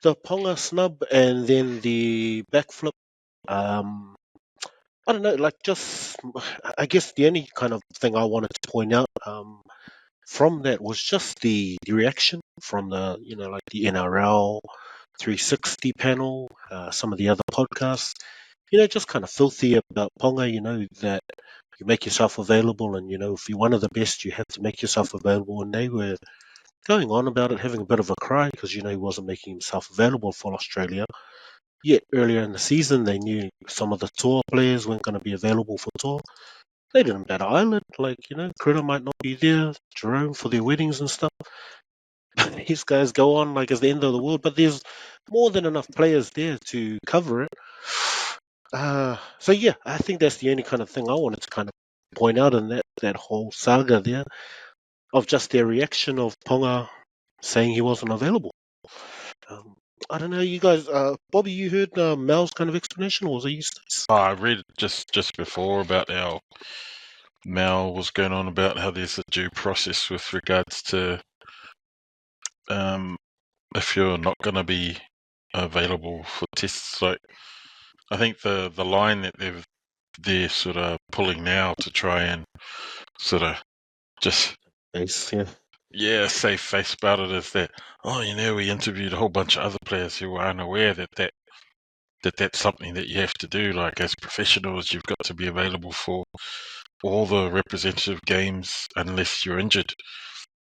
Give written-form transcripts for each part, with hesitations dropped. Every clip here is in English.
the Ponga snub and then the backflip. Um, I don't know, like just I guess the only kind of thing I wanted to point out from that was just the reaction from the like the NRL 360 panel, some of the other podcasts. Just kind of filthy about Ponga. That you make yourself available, and if you're one of the best, you have to make yourself available. And they were going on about it, having a bit of a cry because he wasn't making himself available for Australia. Yet earlier in the season, they knew some of the tour players weren't going to be available for tour. They didn't bat an eyelid. Like, Critter might not be there, Jerome for their weddings and stuff. These guys go on like it's the end of the world, but there's more than enough players there to cover it. So yeah, I think that's the only kind of thing I wanted to kind of point out in that whole saga there of just their reaction of Ponga saying he wasn't available. Um, I don't know, you guys. Bobby, you heard Mal's kind of explanation, or was it you, Stace? I read it just before about how Mal was going on about how there's a due process with regards to if you're not going to be available for tests. Like, I think the line that they're sort of pulling now to try and sort of just save face about it is that, we interviewed a whole bunch of other players who were unaware that that's something that you have to do. Like, as professionals, you've got to be available for all the representative games unless you're injured.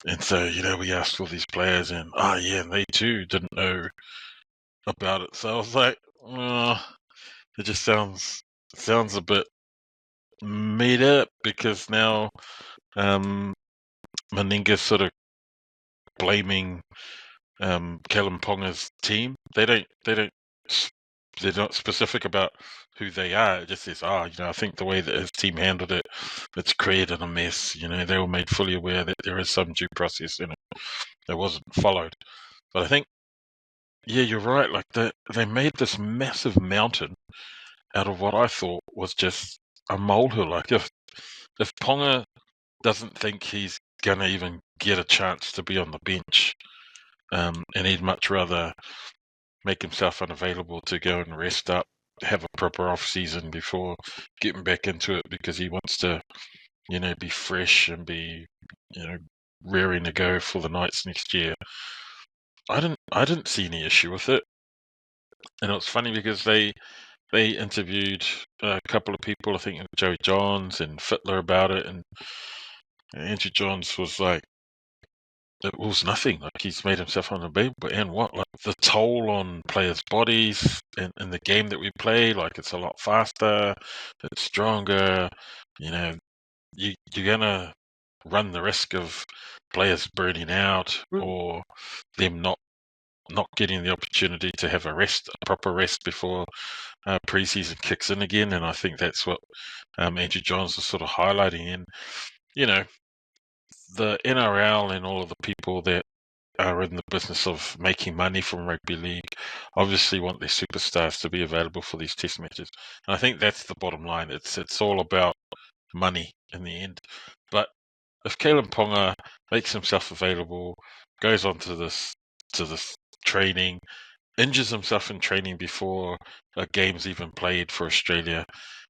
And so, we asked all these players, and and they too didn't know about it. So I was like, it just sounds a bit made up, because now Meninga's sort of blaming Kalyn Ponga's team. They're not specific about who they are. It just says, I think the way that his team handled it, it's created a mess. They were made fully aware that there is some due process in it that wasn't followed. But I think, you're right. Like, they made this massive mountain out of what I thought was just a molehill. Like, if Ponga doesn't think he's gonna even get a chance to be on the bench, and he'd much rather make himself unavailable to go and rest up, have a proper off season before getting back into it, because he wants to, be fresh and be, raring to go for the Knights next year. I didn't see any issue with it, and it was funny because they interviewed a couple of people, I think Joey Johns and Fittler, about it, and Andrew Johns was like, it was nothing. Like, he's made himself unavailable, and what? Like, the toll on players' bodies in the game that we play, like, it's a lot faster, it's stronger. You're gonna run the risk of players burning out, or them not getting the opportunity to have a proper rest before preseason kicks in again. And I think that's what Andrew Johns is sort of highlighting. And the NRL and all of the people that are in the business of making money from rugby league obviously want their superstars to be available for these test matches. And I think that's the bottom line. It's all about money in the end. But if Kalyn Ponga makes himself available, goes on to this training, injures himself in training before a game's even played for Australia,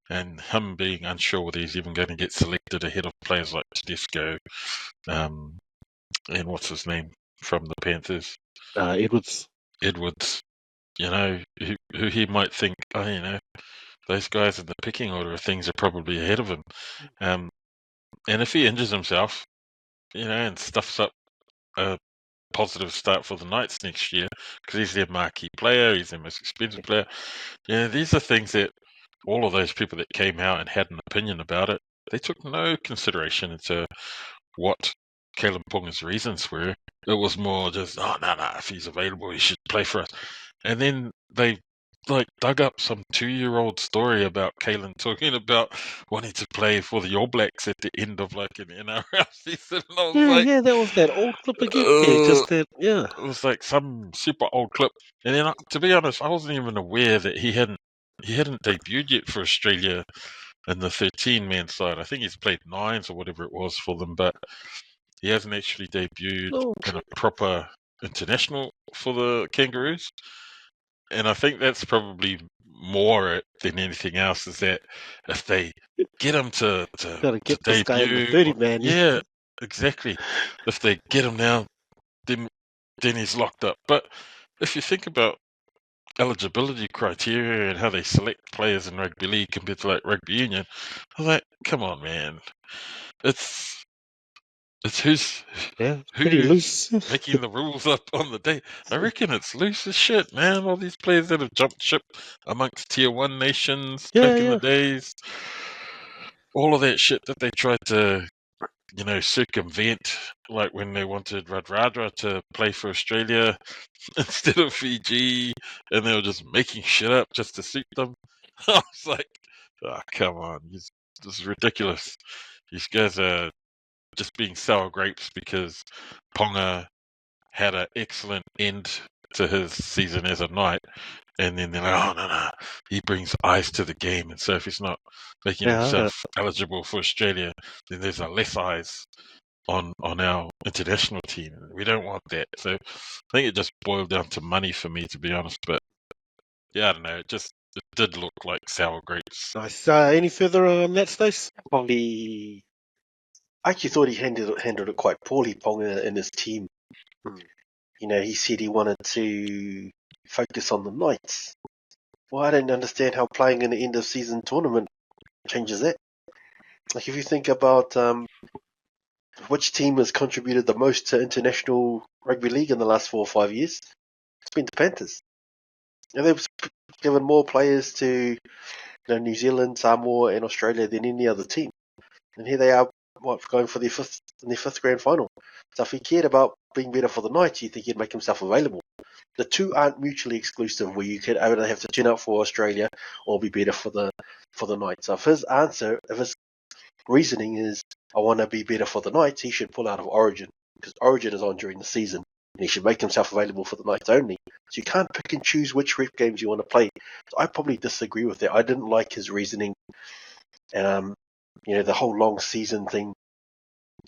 and him being unsure whether he's even going to get selected ahead of players like Tedesco, and what's his name from the Panthers? Edwards. Who he might think, those guys in the picking order of things are probably ahead of him. And if he injures himself, and stuffs up a positive start for the Knights next year, because he's their marquee player, he's their most expensive player. These are things that all of those people that came out and had an opinion about it, they took no consideration into what Kalyn Ponga's reasons were. It was more just, no, if he's available, he should play for us. And then they dug up some 2-year-old story about Kalyn talking about wanting to play for the All Blacks at the end of an NRL season. And I was that was that old clip again. It was like some super old clip. And then, to be honest, I wasn't even aware that he hadn't debuted yet for Australia in the 13-man side. I think he's played nines or whatever it was for them, but he hasn't actually debuted in a proper international for the Kangaroos, and I think that's probably more it than anything else. Is that if they get him to Got to get this guy in the debut, 30 man. yeah, exactly. If they get him now, then he's locked up. But if you think about eligibility criteria and how they select players in rugby league compared to like rugby union, I was like, come on, man, it's who's Yeah, pretty loose. making the rules up on the day. I reckon it's loose as shit, man. All these players that have jumped ship amongst tier one nations Yeah, back in the yeah. days, all of that shit that they tried to, circumvent, like when they wanted Radradra to play for Australia instead of Fiji, and they were just making shit up just to suit them. I was like, oh, come on, this is ridiculous. These guys are just being sour grapes because Ponga had an excellent end to his season as a Knight, and then they're like, oh, no, he brings eyes to the game, and so if he's not making Yeah, himself eligible for Australia, then there's a less eyes on our international team. We don't want that. So I think it just boiled down to money for me, to be honest. But yeah, I don't know. It did look like sour grapes. nice. Any further on that, Stace? Probably, I actually thought he handled it quite poorly, Ponga and his team. He said he wanted to focus on the Knights. Well, I don't understand how playing in the end of season tournament changes that. Like, if you think about which team has contributed the most to international rugby league in the last 4 or 5 years, it's been the Panthers. And they've given more players to New Zealand, Samoa, and Australia than any other team. And here they are, going for their fifth grand final. So if he cared about being better for the Knights, you think he'd make himself available. The two aren't mutually exclusive, where you could either have to turn out for Australia or be better for the Knights. So if his reasoning is, I want to be better for the Knights, he should pull out of Origin, because Origin is on during the season, and he should make himself available for the Knights only. So you can't pick and choose which rep games you want to play. So I probably disagree with that. I didn't like his reasoning. The whole long season thing.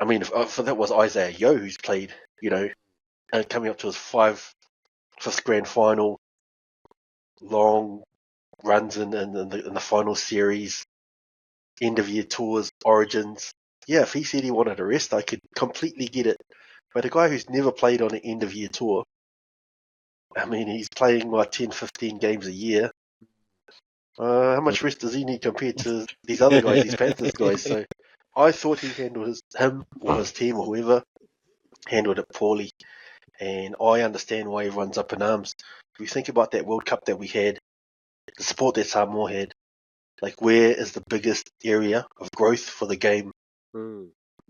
I mean, if that was Isaiah Yeo who's played, and coming up to his fifth grand final, long runs in the final series, end of year tours, Origins. Yeah, if he said he wanted a rest, I could completely get it. But a guy who's never played on an end of year tour, I mean, he's playing 10, 15 games a year. How much rest does he need compared to these other guys, these Panthers guys? So I thought he handled him or his team or whoever handled it poorly. And I understand why everyone's up in arms. If you think about that World Cup that we had, the support that Samoa had, like, where is the biggest area of growth for the game?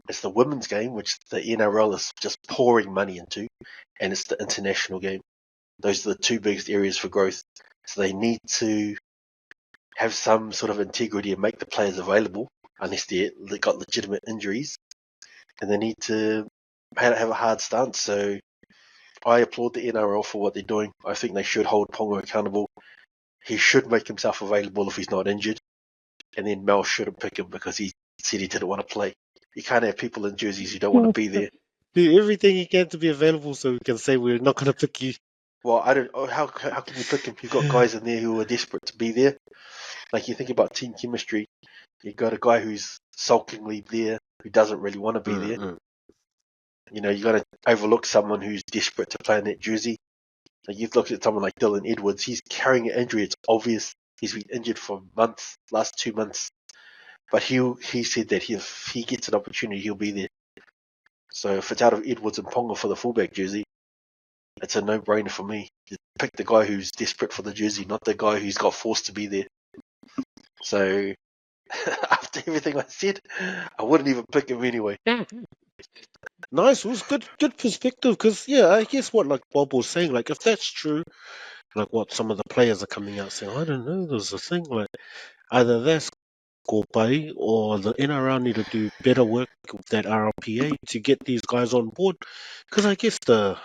It's the women's game, which the NRL is just pouring money into, and it's the international game. Those are the two biggest areas for growth. So they need to have some sort of integrity and make the players available, unless they've got legitimate injuries, and they need to have a hard stance. So I applaud the NRL for what they're doing. I think they should hold Ponga accountable. He should make himself available if he's not injured, and then Mal shouldn't pick him because he said he didn't want to play. You can't have people in jerseys who don't want to be there. Do everything he can to be available so we can say we're not going to pick you. Well, I don't. How can you pick him? You've got guys in there who are desperate to be there. Like, you think about team chemistry, you've got a guy who's sulkingly there, who doesn't really want to be there. You got to overlook someone who's desperate to play in that jersey. Like, you've looked at someone like Dylan Edwards. He's carrying an injury. It's obvious. He's been injured for months, last 2 months. But he said that if he gets an opportunity, he'll be there. So if it's out of Edwards and Ponga for the fullback jersey, it's a no-brainer for me. You pick the guy who's desperate for the jersey, not the guy who's got forced to be there. So after everything I said, I wouldn't even pick him anyway. Nice. It was good perspective, because, yeah, I guess what, like Bob was saying, like, if that's true, like what some of the players are coming out saying, I don't know, there's a thing, like, either that's Gopai or the NRL need to do better work with that RLPA to get these guys on board. Because I guess the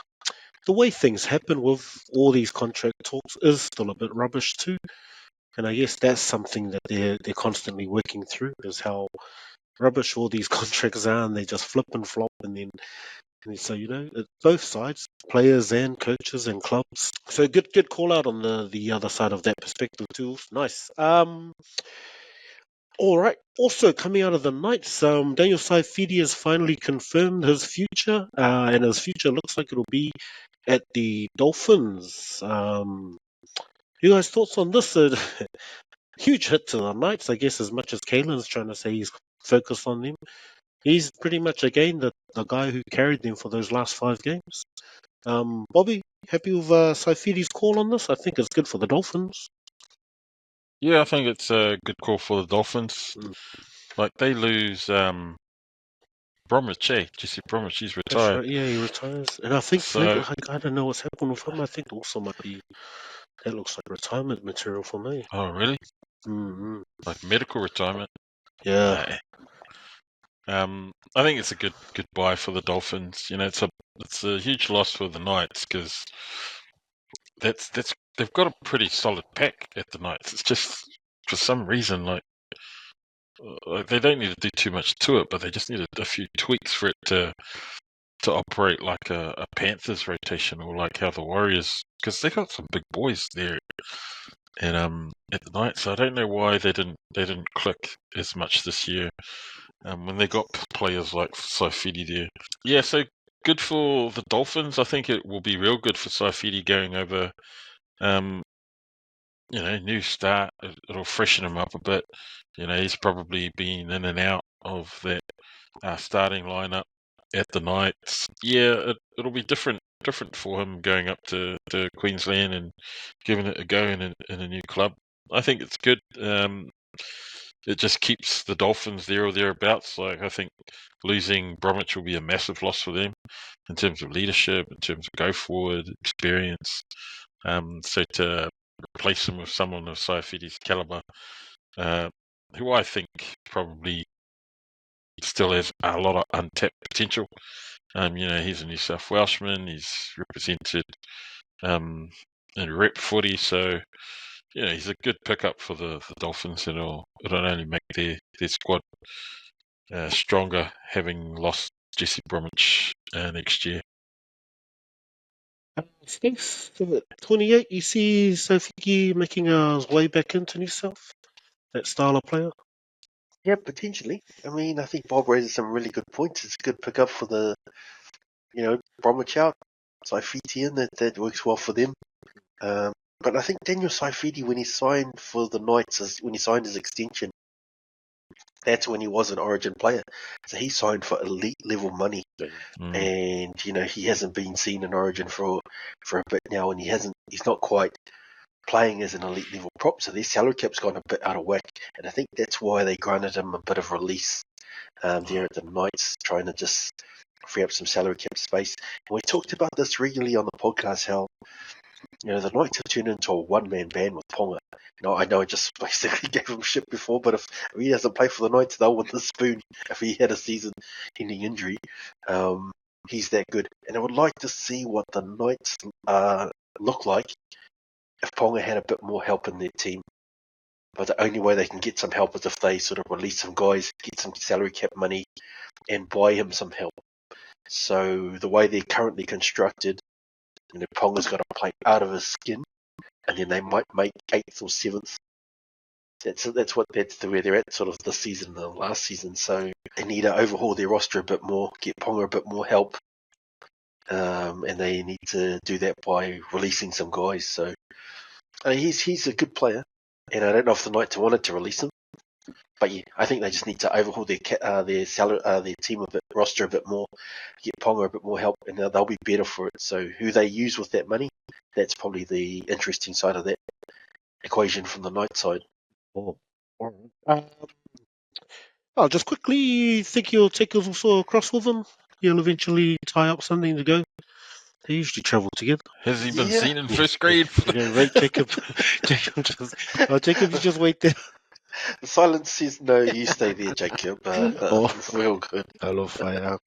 way things happen with all these contract talks is still a bit rubbish too. And I guess that's something that they're constantly working through, is how rubbish all these contracts are, and they just flip and flop, and then And so, it's both sides, players and coaches and clubs. So good call out on the other side of that perspective too. Nice. All right. Also coming out of the Knights, Daniel Saifidi has finally confirmed his future, and his future looks like it'll be at the Dolphins. You guys' thoughts on this? Huge hit to the Knights, I guess, as much as Kalyn's trying to say he's focused on them. He's pretty much, again, the guy who carried them for those last 5 games. Bobby, happy with Saifidi's call on this? I think it's good for the Dolphins. Yeah, I think it's a good call for the Dolphins. Mm. Like, they lose Bromwich, Jesse Bromwich, he's That's retired. right, yeah, he retires. And I think, So, I don't know what's happened with him. I think also might be, that looks like retirement material for me. oh, really? Mm-hmm. Like medical retirement? Yeah. I think it's a good buy for the Dolphins. It's a huge loss for the Knights because they've got a pretty solid pack at the Knights. It's just for some reason like they don't need to do too much to it, but they just need a few tweaks for it to operate like a Panthers rotation or like how the Warriors, because they got some big boys there and at the Knights. So I don't know why they didn't click as much this year. When they got players like Saifidi there. Yeah, so good for the Dolphins. I think it will be real good for Saifidi going over. New start. It'll freshen him up a bit. He's probably been in and out of that starting lineup at the Knights. Yeah, it'll be different for him going up to Queensland and giving it a go in a new club. I think it's good. It just keeps the Dolphins there or thereabouts. Like, I think losing Bromwich will be a massive loss for them in terms of leadership, in terms of go forward experience. So to replace him with someone of Saifidi's caliber, who I think probably still has a lot of untapped potential. He's a New South Welshman. He's represented in rep footy, so he's a good pickup for the Dolphins, and it'll only make their squad stronger, having lost Jesse Bromwich next year. Stace, 28, you see Sofiki making his way back into New South? That style of player? Yeah, potentially. I mean, I think Bob raises some really good points. It's a good pickup for the, Bromwich out. Saifidi in, that works well for them. But I think Daniel Saifidi, when he signed for the Knights, when he signed his extension, that's when he was an Origin player. So he signed for elite level money, and he hasn't been seen in Origin for a bit now, and he's not quite playing as an elite level prop. So their salary cap's gone a bit out of whack, and I think that's why they granted him a bit of release there at the Knights, trying to just free up some salary cap space. And we talked about this regularly on the podcast, how the Knights have turned into a one-man band with Ponga. I know I just basically gave him shit before, but if he doesn't play for the Knights, they'll win the spoon if he had a season-ending injury. He's that good. And I would like to see what the Knights look like if Ponga had a bit more help in their team. But the only way they can get some help is if they sort of release some guys, get some salary cap money, and buy him some help. So the way they're currently constructed, Ponga's got to play out of his skin, and then they might make 8th or 7th. That's the way they're at sort of this season and the last season. So they need to overhaul their roster a bit more, get Ponga a bit more help, and they need to do that by releasing some guys. So he's a good player, and I don't know if the Knights wanted to release him, but yeah, I think they just need to overhaul their team roster a bit more, get Ponga a bit more help, and they'll be better for it. So who they use with that money, that's probably the interesting side of that equation from the Knights side. I'll just quickly think you'll take us also across with them. You'll eventually tie up something to go. They usually travel together. Has he been seen in first grade? Right, Jacob. Jacob, you just wait there. The silence says no, you stay there, Jacob. We're all good. I love fire.